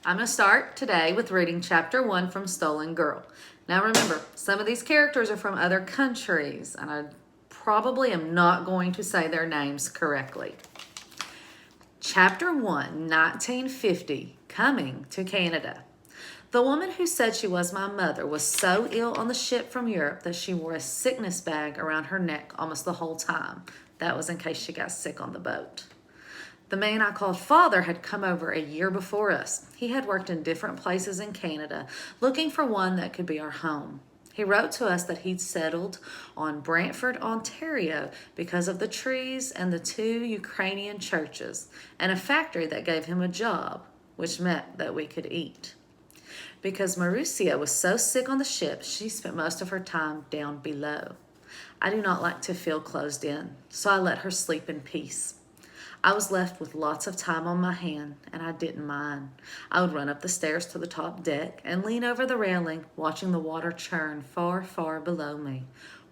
I'm going to start today with reading chapter 1 from Stolen Girl. Now remember, some of these characters are from other countries, and I probably am not going to say their names correctly. Chapter 1, 1950, Coming to Canada. The woman who said she was my mother was so ill on the ship from Europe that she wore a sickness bag around her neck almost the whole time. That was in case she got sick on the boat. The man I called father had come over a year before us. He had worked in different places in Canada, looking for one that could be our home. He wrote to us that he'd settled on Brantford, Ontario because of the trees and the 2 Ukrainian churches and a factory that gave him a job, which meant that we could eat. Because Marussia was so sick on the ship, she spent most of her time down below. I do not like to feel closed in, so I let her sleep in peace. I was left with lots of time on my hand, and I didn't mind. I would run up the stairs to the top deck and lean over the railing, watching the water churn far, far below me.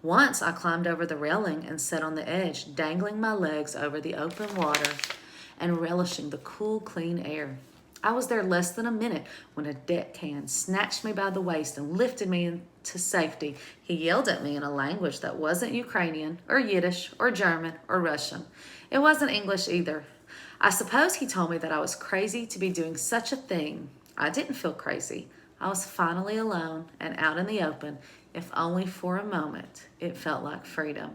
Once I climbed over the railing and sat on the edge, dangling my legs over the open water and relishing the cool, clean air. I was there less than a minute when a deckhand snatched me by the waist and lifted me into safety. He yelled at me in a language that wasn't Ukrainian or Yiddish or German or Russian. It wasn't English either. I suppose he told me that I was crazy to be doing such a thing. I didn't feel crazy. I was finally alone and out in the open. If only for a moment, it felt like freedom.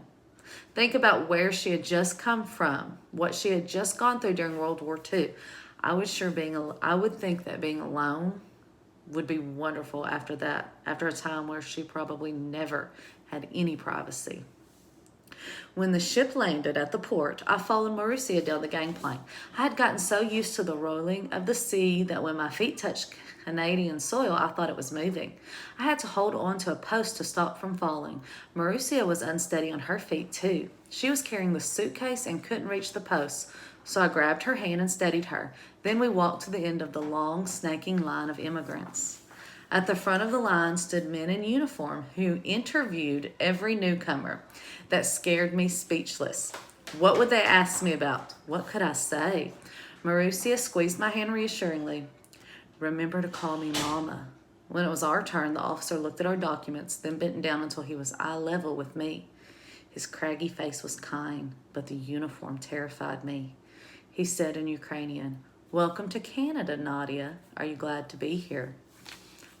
Think about where she had just come from, what she had just gone through during World War II. I would think that being alone would be wonderful after that, after a time where she probably never had any privacy. When the ship landed at the port, I followed Marussia down the gangplank. I had gotten so used to the rolling of the sea that when my feet touched Canadian soil, I thought it was moving. I had to hold on to a post to stop from falling. Marussia was unsteady on her feet too. She was carrying the suitcase and couldn't reach the post, so I grabbed her hand and steadied her. Then we walked to the end of the long, snaking line of immigrants. At the front of the line stood men in uniform who interviewed every newcomer. That scared me speechless. What would they ask me about? What could I say? Marussia squeezed my hand reassuringly. Remember to call me Mama. When it was our turn, the officer looked at our documents, then bent down until he was eye level with me. His craggy face was kind, but the uniform terrified me. He said in Ukrainian, "Welcome to Canada, Nadia. Are you glad to be here?"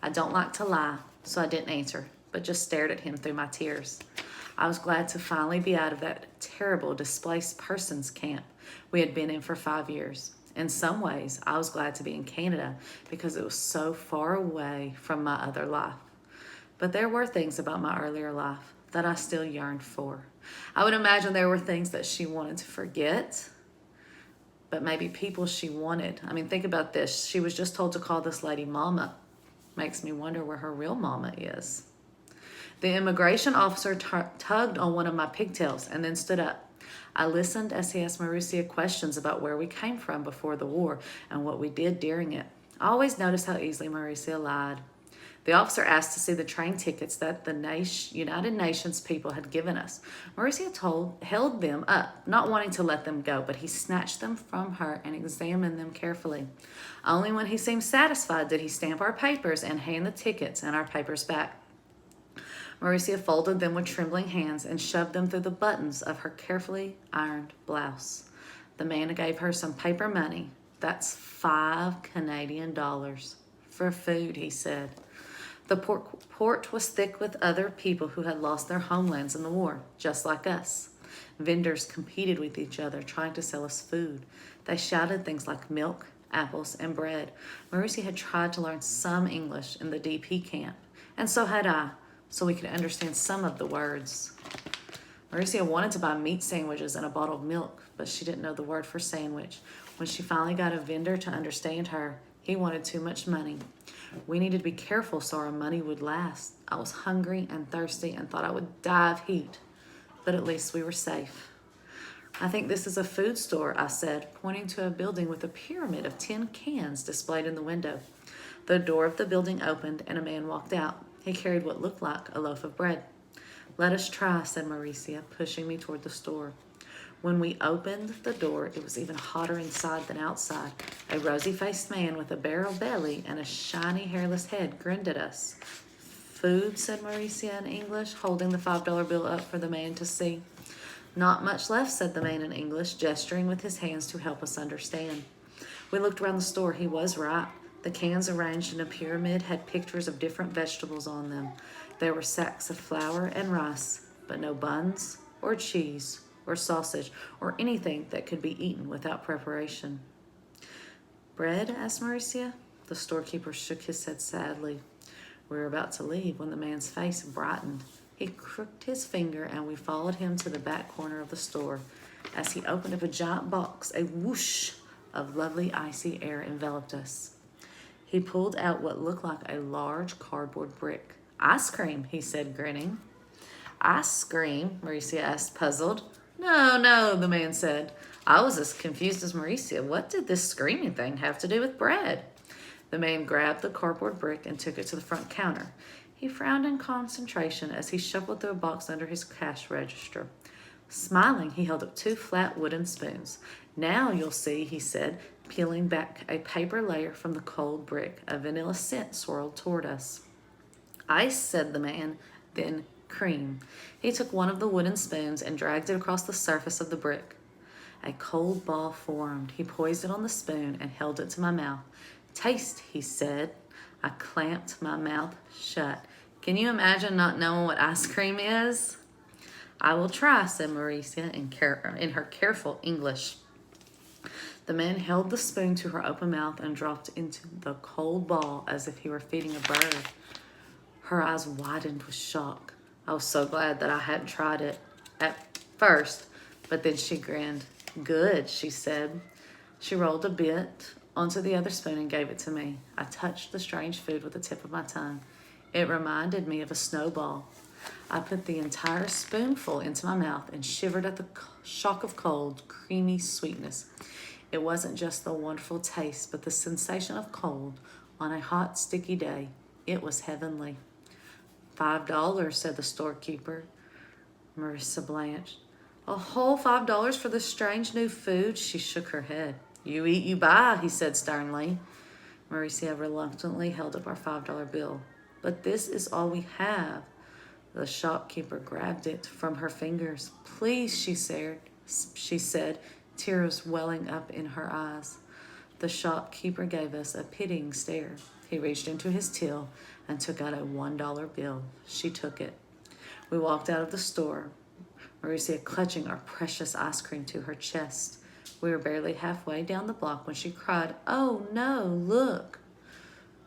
I don't like to lie, so I didn't answer, but just stared at him through my tears. I was glad to finally be out of that terrible displaced persons camp we had been in for 5 years. In some ways, I was glad to be in Canada because it was so far away from my other life. But there were things about my earlier life that I still yearned for. I would imagine there were things that she wanted to forget, but maybe people she wanted. I mean, think about this. She was just told to call this lady Mama. Makes me wonder where her real mama is. The immigration officer tugged on one of my pigtails and then stood up. I listened as he asked Marussia questions about where we came from before the war and what we did during it. I always noticed how easily Marussia lied. The officer asked to see the train tickets that the United Nations people had given us. Marussia held them up, not wanting to let them go, but he snatched them from her and examined them carefully. Only when he seemed satisfied did he stamp our papers and hand the tickets and our papers back. Marussia folded them with trembling hands and shoved them through the buttons of her carefully ironed blouse. The man gave her some paper money. That's $5 Canadian for food, he said. The port was thick with other people who had lost their homelands in the war, just like us. Vendors competed with each other, trying to sell us food. They shouted things like milk, apples, and bread. Marussia had tried to learn some English in the DP camp, and so had I, so we could understand some of the words. Marussia wanted to buy meat sandwiches and a bottle of milk, but she didn't know the word for sandwich. When she finally got a vendor to understand her, he wanted too much money. We needed to be careful so our money would last. I was hungry and thirsty and thought I would die of heat, but at least we were safe. I think this is a food store, I said, pointing to a building with a pyramid of tin cans displayed in the window. The door of the building opened and a man walked out. He carried what looked like a loaf of bread. Let us try, said Marussia, pushing me toward the store. When we opened the door, it was even hotter inside than outside. A rosy-faced man with a barrel belly and a shiny, hairless head grinned at us. Food, said Mauricia in English, holding the $5 bill up for the man to see. Not much left, said the man in English, gesturing with his hands to help us understand. We looked around the store. He was right. The cans arranged in a pyramid had pictures of different vegetables on them. There were sacks of flour and rice, but no buns or cheese or sausage or anything that could be eaten without preparation. Bread? Asked Mauricia. The storekeeper shook his head sadly. We were about to leave when the man's face brightened. He crooked his finger and we followed him to the back corner of the store. As he opened up a giant box, a whoosh of lovely icy air enveloped us. He pulled out what looked like a large cardboard brick. Ice cream, he said, grinning. Ice cream? Mauricia asked, puzzled. No, the man said. I was as confused as Mauricia. What did this screaming thing have to do with bread? The man grabbed the cardboard brick and took it to the front counter. He frowned in concentration as he shuffled through a box under his cash register. Smiling, he held up 2 flat wooden spoons. Now you'll see, he said, peeling back a paper layer from the cold brick. A vanilla scent swirled toward us. Ice, said the man, then cream. He took one of the wooden spoons and dragged it across the surface of the brick. A cold ball formed. He poised it on the spoon and held it to my mouth. Taste, he said. I clamped my mouth shut. Can you imagine not knowing what ice cream is? I will try, said Mauricia in her careful English. The man held the spoon to her open mouth and dropped into the cold ball as if he were feeding a bird. Her eyes widened with shock. I was so glad that I hadn't tried it at first, but then she grinned. Good, she said. She rolled a bit onto the other spoon and gave it to me. I touched the strange food with the tip of my tongue. It reminded me of a snowball. I put the entire spoonful into my mouth and shivered at the shock of cold, creamy sweetness. It wasn't just the wonderful taste, but the sensation of cold on a hot, sticky day. It was heavenly. $5, said the storekeeper. Marissa blanched. A whole $5 for this strange new food? She shook her head. You eat, you buy, he said sternly. Mauricia reluctantly held up our $5 bill. But this is all we have. The shopkeeper grabbed it from her fingers. Please, she said, tears welling up in her eyes. The shopkeeper gave us a pitying stare. He reached into his till and took out a $1 bill. She took it. We walked out of the store, Mauricia clutching our precious ice cream to her chest. We were barely halfway down the block when she cried, "Oh no, look!"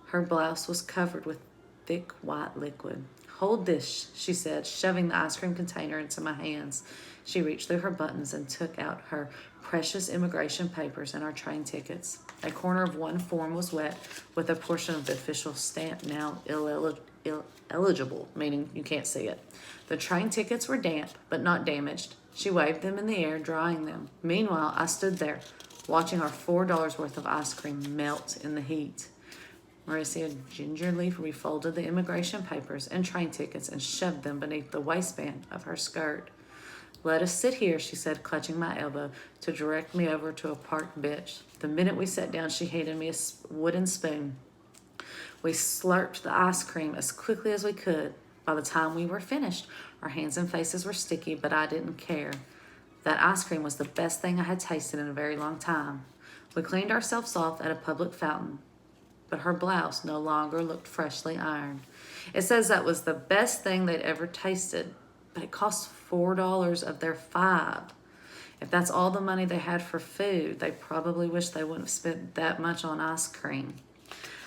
Her blouse was covered with thick white liquid. Hold this, she said, shoving the ice cream container into my hands. She reached through her buttons and took out her precious immigration papers and our train tickets. A corner of one form was wet with a portion of the official stamp now illegible, meaning you can't see it. The train tickets were damp, but not damaged. She waved them in the air, drying them. Meanwhile, I stood there, watching our $4 worth of ice cream melt in the heat. Mauricia gingerly refolded the immigration papers and train tickets and shoved them beneath the waistband of her skirt. Let us sit here, she said, clutching my elbow to direct me over to a parked bench. The minute we sat down, she handed me a wooden spoon. We slurped the ice cream as quickly as we could. By the time we were finished, our hands and faces were sticky, but I didn't care. That ice cream was the best thing I had tasted in a very long time. We cleaned ourselves off at a public fountain, but her blouse no longer looked freshly ironed. It says that was the best thing they'd ever tasted, but it cost $4 of their $5. If that's all the money they had for food, they probably wish they wouldn't have spent that much on ice cream.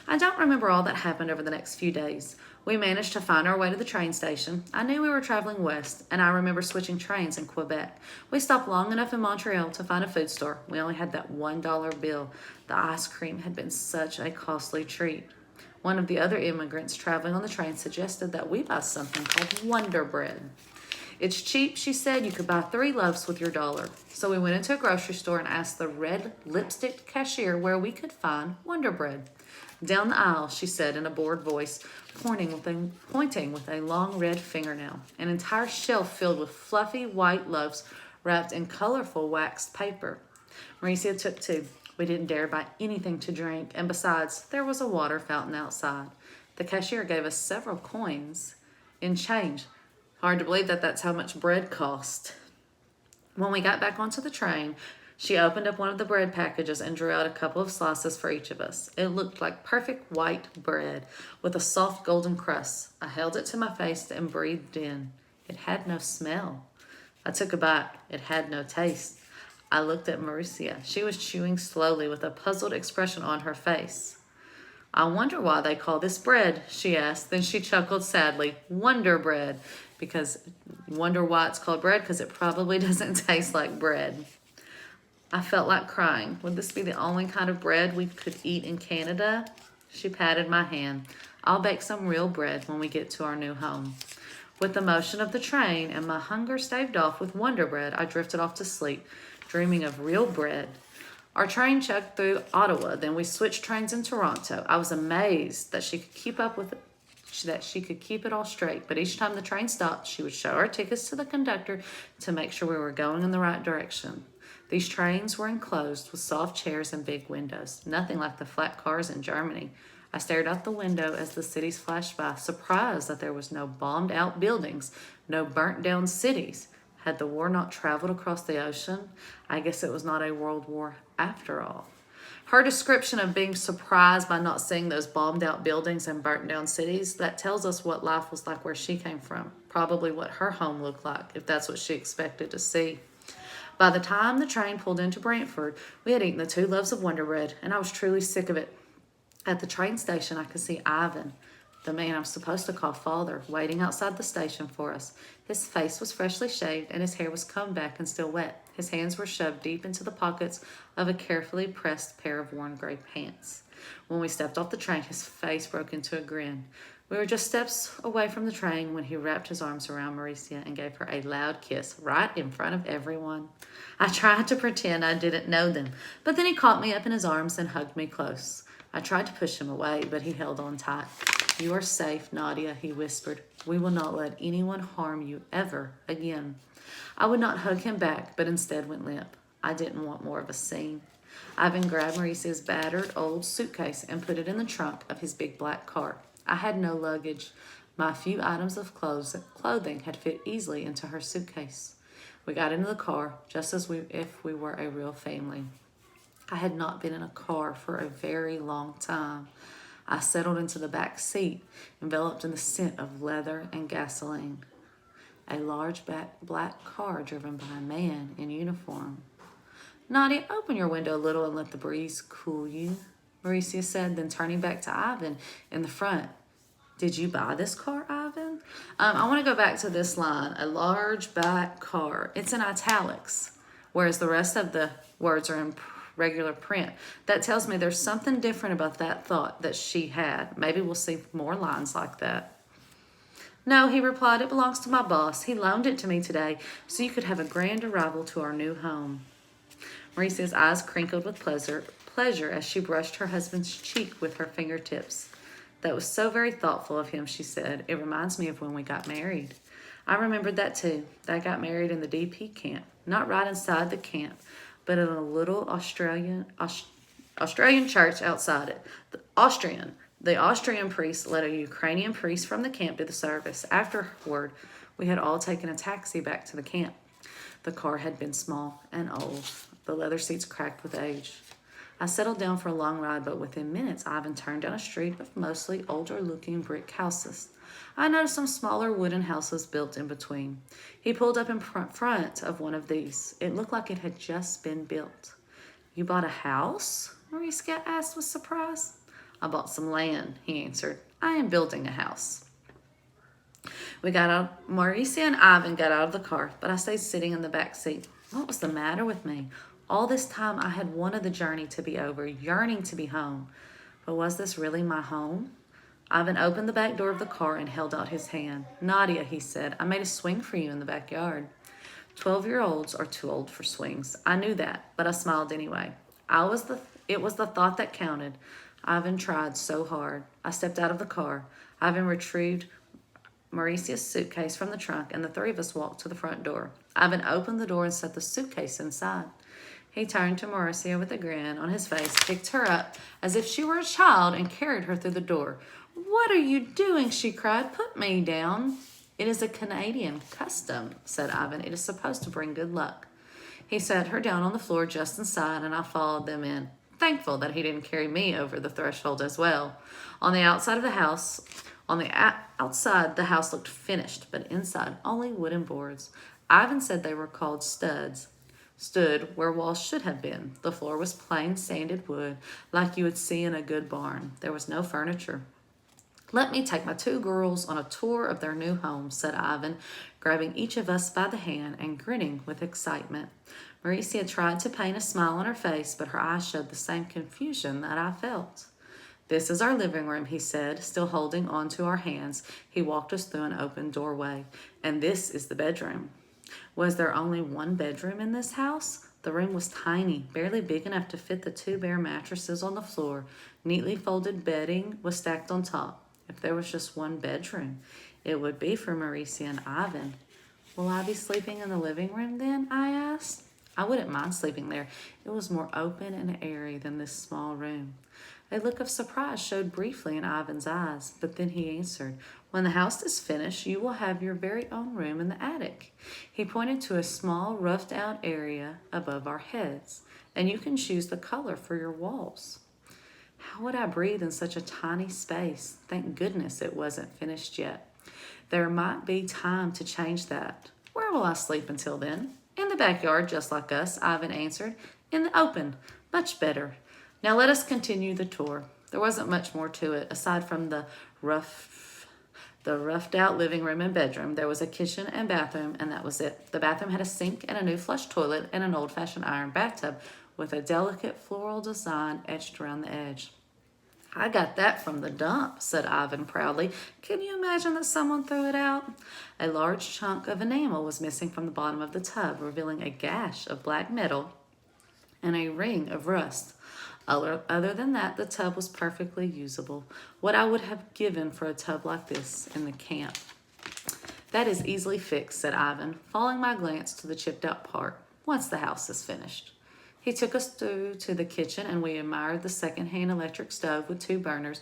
I don't remember all that happened over the next few days. We managed to find our way to the train station. I knew we were traveling west, and I remember switching trains in Quebec. We stopped long enough in Montreal to find a food store. We only had that $1 bill. The ice cream had been such a costly treat. One of the other immigrants traveling on the train suggested that we buy something called Wonder Bread. It's cheap, she said. You could buy 3 loaves with your $1. So we went into a grocery store and asked the red lipstick cashier where we could find Wonder Bread. Down the aisle, she said in a bored voice, pointing with a long red fingernail. An entire shelf filled with fluffy white loaves wrapped in colorful waxed paper. Mauricia took two. We didn't dare buy anything to drink, and besides, there was a water fountain outside. The cashier gave us several coins in change. Hard to believe that that's how much bread cost. When we got back onto the train, she opened up one of the bread packages and drew out a couple of slices for each of us. It looked like perfect white bread with a soft golden crust. I held it to my face and breathed in. It had no smell. I took a bite. It had no taste. I looked at Mauricia. She was chewing slowly with a puzzled expression on her face. I wonder why they call this bread, she asked. Then she chuckled sadly. Wonder bread. Because wonder why it's called bread? Because it probably doesn't taste like bread. I felt like crying. Would this be the only kind of bread we could eat in Canada? She patted my hand. I'll bake some real bread when we get to our new home. With the motion of the train and my hunger staved off with Wonder Bread, I drifted off to sleep, dreaming of real bread. Our train chugged through Ottawa. Then we switched trains in Toronto. I was amazed that she could keep it all straight. But each time the train stopped, she would show our tickets to the conductor to make sure we were going in the right direction. These trains were enclosed with soft chairs and big windows, nothing like the flat cars in Germany. I stared out the window as the cities flashed by, surprised that there was no bombed-out buildings, no burnt-down cities. Had the war not traveled across the ocean? I guess it was not a world war after all. Her description of being surprised by not seeing those bombed-out buildings and burnt-down cities, that tells us what life was like where she came from, probably what her home looked like, if that's what she expected to see. By the time the train pulled into Brantford, we had eaten the 2 loaves of Wonder Bread, and I was truly sick of it. At the train station, I could see Ivan, the man I'm supposed to call father, waiting outside the station for us. His face was freshly shaved, and his hair was combed back and still wet. His hands were shoved deep into the pockets of a carefully pressed pair of worn gray pants. When we stepped off the train, his face broke into a grin. We were just steps away from the train when he wrapped his arms around Mauricia and gave her a loud kiss right in front of everyone. I tried to pretend I didn't know them, but then he caught me up in his arms and hugged me close. I tried to push him away, but he held on tight. You are safe, Nadia, he whispered. We will not let anyone harm you ever again. I would not hug him back, but instead went limp. I didn't want more of a scene. Ivan grabbed Mauricia's battered old suitcase and put it in the trunk of his big black car. I had no luggage. My few items of clothing had fit easily into her suitcase. We got into the car just as if we were a real family. I had not been in a car for a very long time. I settled into the back seat, enveloped in the scent of leather and gasoline. A large black car driven by a man in uniform. Nadia, open your window a little and let the breeze cool you, Mauricia said, then turning back to Ivan in the front. Did you buy this car, Ivan? I want to go back to this line, a large black car. It's in italics, whereas the rest of the words are in regular print. That tells me there's something different about that thought that she had. Maybe we'll see more lines like that. No, he replied, it belongs to my boss. He loaned it to me today so you could have a grand arrival to our new home. Mauricia's eyes crinkled with pleasure as she brushed her husband's cheek with her fingertips. That was so very thoughtful of him, she said. It reminds me of when we got married. I remembered that too. They got married in the DP camp. Not right inside the camp, but in a little Australian church outside it. The Austrian priest led a Ukrainian priest from the camp to the service. Afterward, we had all taken a taxi back to the camp. The car had been small and old, the leather seats cracked with age. I settled down for a long ride, but within minutes, Ivan turned down a street of mostly older-looking brick houses. I noticed some smaller wooden houses built in between. He pulled up in front of one of these. It looked like it had just been built. You bought a house? Mauricia asked with surprise. I bought some land, he answered. I am building a house. We got out. Mauricia and Ivan got out of the car, but I stayed sitting in the back seat. What was the matter with me? All this time I had wanted the journey to be over, yearning to be home. But was this really my home? Ivan opened the back door of the car and held out his hand. Nadia, he said, I made a swing for you in the backyard. 12-year-olds are too old for swings. I knew that, but I smiled anyway. It was the thought that counted. Ivan tried so hard. I stepped out of the car. Ivan retrieved Mauricia's suitcase from the trunk, and the three of us walked to the front door. Ivan opened the door and set the suitcase inside. He turned to Mauricia with a grin on his face, picked her up as if she were a child, and carried her through the door. "What are you doing?" she cried. "Put me down." "It is a Canadian custom," said Ivan. "It is supposed to bring good luck." He set her down on the floor just inside, and I followed them in, thankful that he didn't carry me over the threshold as well. On the outside, the house looked finished, but inside only wooden boards. Ivan said they were called studs. Stood where walls should have been. The floor was plain sanded wood, like you would see in a good barn. There was no furniture. "Let me take my two girls on a tour of their new home," said Ivan, grabbing each of us by the hand and grinning with excitement. Mauricia tried to paint a smile on her face, but her eyes showed the same confusion that I felt. "This is our living room," he said, still holding on to our hands. He walked us through an open doorway. "And this is the bedroom." Was there only one bedroom in this house? The room was tiny, barely big enough to fit the two bare mattresses on the floor. Neatly folded bedding was stacked on top. If there was just one bedroom, it would be for Mauricia and Ivan. "Will I be sleeping in the living room then?" I asked. I wouldn't mind sleeping there. It was more open and airy than this small room. A look of surprise showed briefly in Ivan's eyes, but then he answered, "When the house is finished, you will have your very own room in the attic." He pointed to a small, roughed-out area above our heads, "and you can choose the color for your walls." How would I breathe in such a tiny space? Thank goodness it wasn't finished yet. There might be time to change that. "Where will I sleep until then?" "In the backyard, just like us," Ivan answered. "In the open. Much better. Now let us continue the tour." There wasn't much more to it. Aside from the roughed-out living room and bedroom, there was a kitchen and bathroom, and that was it. The bathroom had a sink and a new flush toilet and an old-fashioned iron bathtub with a delicate floral design etched around the edge. "I got that from the dump," said Ivan proudly. "Can you imagine that someone threw it out?" A large chunk of enamel was missing from the bottom of the tub, revealing a gash of black metal and a ring of rust. Other than that, the tub was perfectly usable. What I would have given for a tub like this in the camp. "That is easily fixed," said Ivan, following my glance to the chipped out part, "once the house is finished." He took us through to the kitchen, and we admired the second-hand electric stove with 2 burners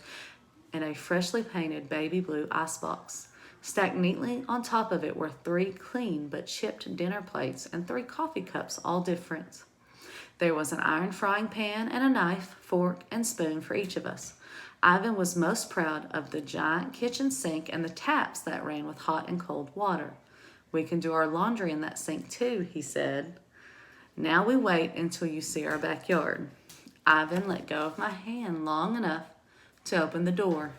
and a freshly painted baby blue icebox. Stacked neatly on top of it were 3 clean but chipped dinner plates and 3 coffee cups, all different. There was an iron frying pan and a knife, fork, and spoon for each of us. Ivan was most proud of the giant kitchen sink and the taps that ran with hot and cold water. "We can do our laundry in that sink too," he said. "Now we wait until you see our backyard." Ivan let go of my hand long enough to open the door.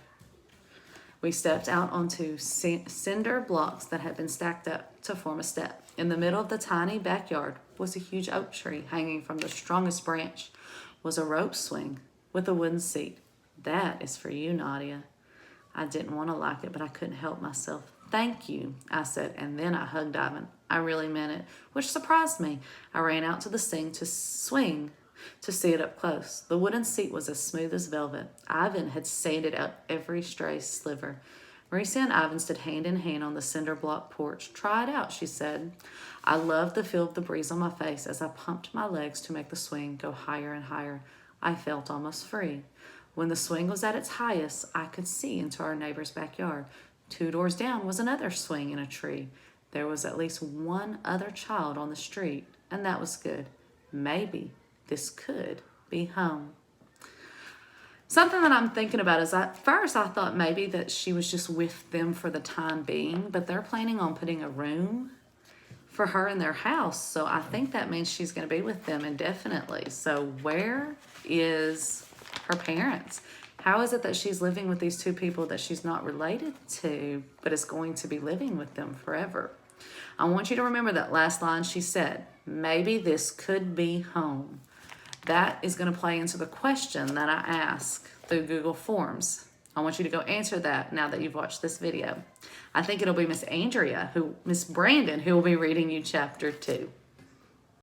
We stepped out onto cinder blocks that had been stacked up to form a step. In the middle of the tiny backyard was a huge oak tree. Hanging from the strongest branch was a rope swing with a wooden seat. "That is for you, Nadia." I didn't want to like it, but I couldn't help myself. "Thank you," I said, and then I hugged Ivan. I really meant it, which surprised me. I ran out to the swing to see it up close. The wooden seat was as smooth as velvet. Ivan had sanded out every stray sliver. Mauricia and Ivan stood hand in hand on the cinder block porch. "Try it out," she said. I loved the feel of the breeze on my face as I pumped my legs to make the swing go higher and higher. I felt almost free. When the swing was at its highest, I could see into our neighbor's backyard. 2 doors down was another swing in a tree. There was at least one other child on the street, and that was good. Maybe this could be home. Something that I'm thinking about is at first I thought maybe that she was just with them for the time being, but they're planning on putting a room for her in their house. So I think that means she's going to be with them indefinitely. So where is her parents? How is it that she's living with these 2 people that she's not related to, but is going to be living with them forever? I want you to remember that last line she said, "Maybe this could be home." That is going to play into the question that I ask through Google Forms. I want you to go answer that now that you've watched this video. I think it'll be Miss Brandon, who will be reading you chapter 2.